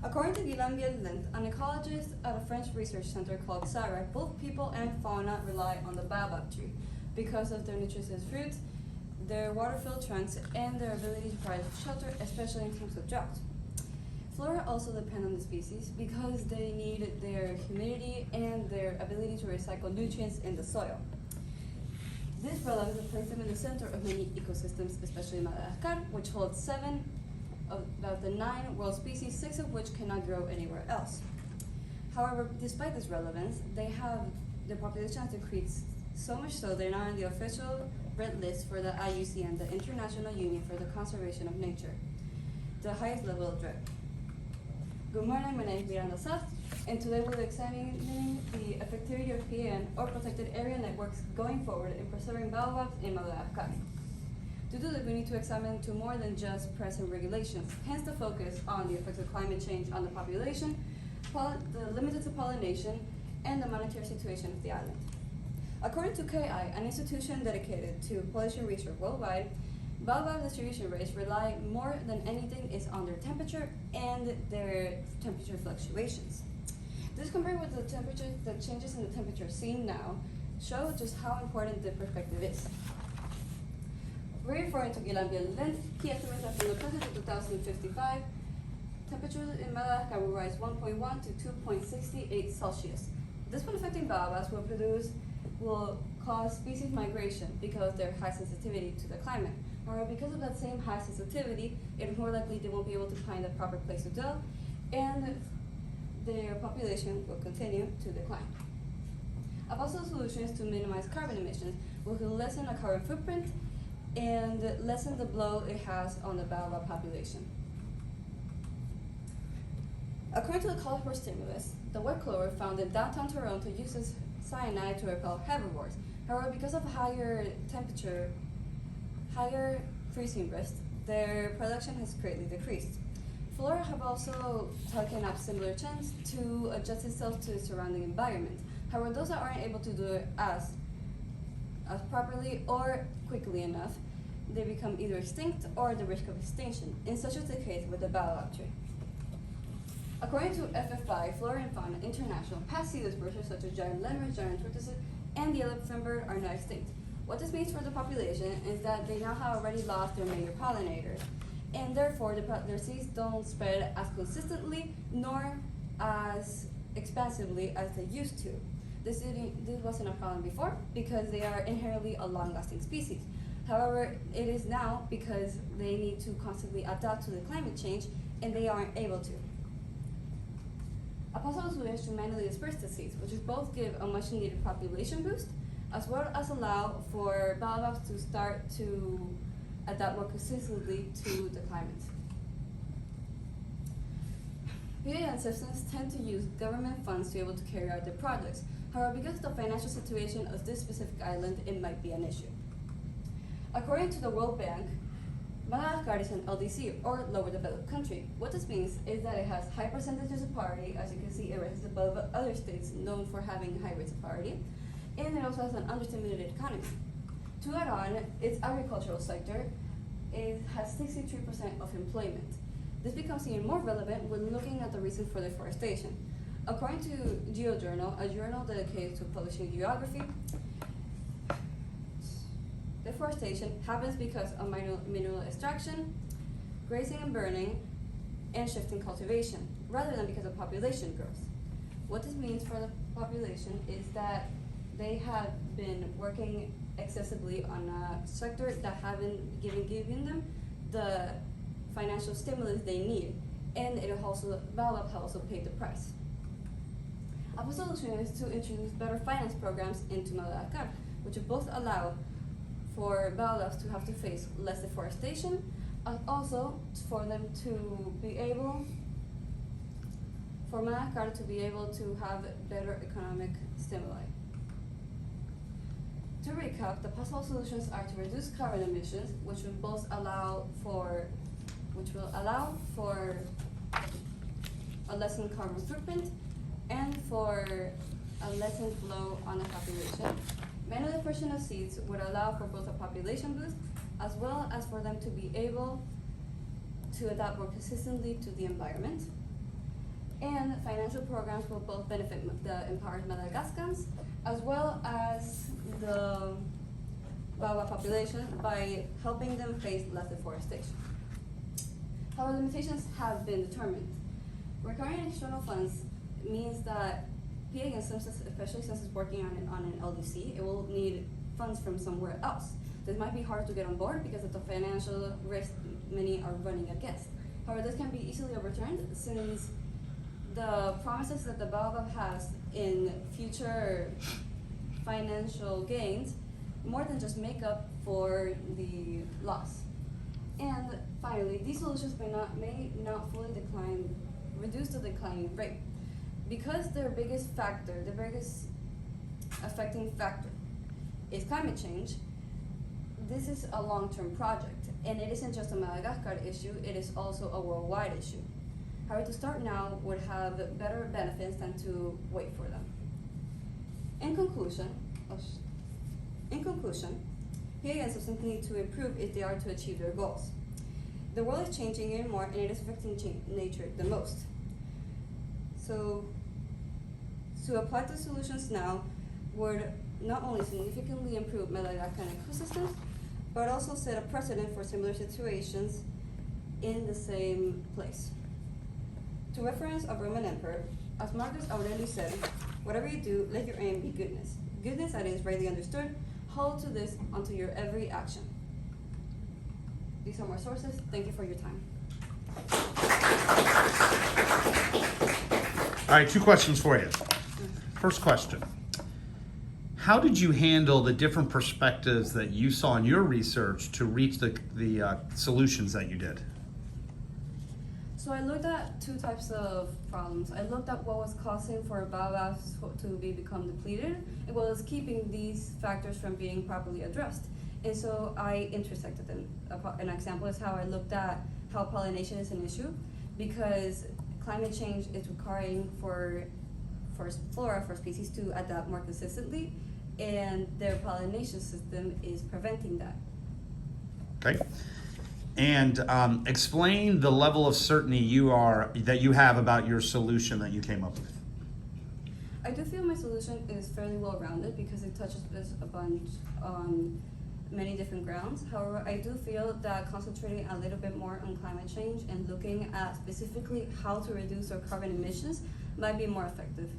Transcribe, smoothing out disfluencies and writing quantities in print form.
According to Guillaume Bielent, an ecologist at a French research center called SARA, both people and fauna rely on the baobab tree because of their nutritious fruits, their water-filled trunks, and their ability to provide shelter, especially in times of drought. Flora also depend on the species because they need their humidity and their ability to recycle nutrients in the soil. This relevance places them in the center of many ecosystems, especially Madagascar, which holds 7 of the 9 world species, 6 of which cannot grow anywhere else. However, despite this relevance, their population has decreased so much so they're now on the official red list for the IUCN, the International Union for the Conservation of Nature, the highest level of threat. Good morning, my name is Miranda Saz, and today we'll be examining the effectivity of PAN or protected area networks going forward in preserving baobabs in Madagascar. To do this, we need to examine to more than just present regulations, hence the focus on the effects of climate change on the population, the limits to pollination, and the monetary situation of the island. According to KI, an institution dedicated to population research worldwide, baobab distribution rates rely more than anything is on their temperature and their temperature fluctuations. This compared with the changes in the temperature seen now show just how important the perspective is. We're referring to Guillaume Bielent. He estimates that from the present to 2055, temperatures in Madagascar will rise 1.1 to 2.68 Celsius. This one affecting baobabs will cause species migration because of their high sensitivity to the climate. However, because of that same high sensitivity, it is more likely they won't be able to find a proper place to dwell, and their population will continue to decline. A possible solution is to minimize carbon emissions, which will lessen the carbon footprint and lessen the blow it has on the baobab population. According to the call for stimulus, the wet clover found in downtown Toronto uses cyanide to repel herbivores. However, because of higher temperature, higher freezing risk, their production has greatly decreased. Flora have also taken up similar trends to adjust itself to the surrounding environment. However, those that aren't able to do it as properly or quickly enough, they become either extinct or at the risk of extinction, and such is the case with the baobab tree. According to FFI, Flora and Fauna International, past sea dispersers such as giant lemurs, giant tortoises, and the yellow finbird are now extinct. What this means for the population is that they now have already lost their major pollinators, and therefore their seeds don't spread as consistently nor as expansively as they used to. This wasn't a problem before because they are inherently a long-lasting species. However, it is now because they need to constantly adapt to the climate change and they aren't able to. A possible solution is to manually disperse the seeds, which is both give a much needed population boost as well as allow for baobabs to start to adapt more consistently to the climate. PAN systems tend to use government funds to be able to carry out their projects. However, because of the financial situation of this specific island, it might be an issue. According to the World Bank, Madagascar is an LDC, or lower developed country. What this means is that it has high percentages of poverty. As you can see, it ranks above other states known for having high rates of poverty, and it also has an understimulated economy. To add on, its agricultural sector has 63% of employment. This becomes even more relevant when looking at the reason for deforestation. According to GeoJournal, a journal dedicated to publishing geography, deforestation happens because of mineral extraction, grazing and burning, and shifting cultivation, rather than because of population growth. What this means for the population is that they have been working excessively on a sector that haven't given them the financial stimulus they need, and baobab have also paid the price. A solution is to introduce better finance programs into Madagascar, which will both allow for baobabs to have to face less deforestation, and also for them to be able, for Madagascar to be able to have better economic stimuli. To recap, the possible solutions are to reduce carbon emissions, which will allow for a lessened carbon footprint and for a lessened flow on the population. Manual dispersion of seeds would allow for both a population boost as well as for them to be able to adapt more consistently to the environment. And financial programs will both benefit the empowered Madagascans as well as the Baoba population by helping them face less deforestation. However, limitations have been determined. Recurring external funds means that PA, especially since it's working on an LDC, it will need funds from somewhere else. This might be hard to get on board because of the financial risk many are running against. However, this can be easily overturned since the promises that the Baobab has in future financial gains more than just make up for the loss. And finally, these solutions may not fully reduce the declining rate. Because their biggest affecting factor is climate change, this is a long-term project, and it isn't just a Madagascar issue, it is also a worldwide issue. However, to start now would have better benefits than to wait for them. In conclusion, PA systems need to improve if they are to achieve their goals. The world is changing even more, and it is affecting nature the most. So, to apply the solutions now would not only significantly improve Madagascar ecosystems, but also set a precedent for similar situations in the same place. To reference a Roman emperor, as Marcus Aurelius said, whatever you do, let your aim be goodness. Goodness that is rightly understood, hold to this unto your every action. These are more sources. Thank you for your time. All right, 2 questions for you. First question. How did you handle the different perspectives that you saw in your research to reach the solutions that you did? So I looked at 2 types of problems. I looked at what was causing for baobabs to become depleted, as well as keeping these factors from being properly addressed. And so I intersected them. An example is how I looked at how pollination is an issue, because climate change is requiring for flora, for species to adapt more consistently, and their pollination system is preventing that. Okay. And explain the level of certainty that you have about your solution that you came up with. I do feel my solution is fairly well-rounded because it touches a bunch on many different grounds. However, I do feel that concentrating a little bit more on climate change and looking at specifically how to reduce our carbon emissions might be more effective.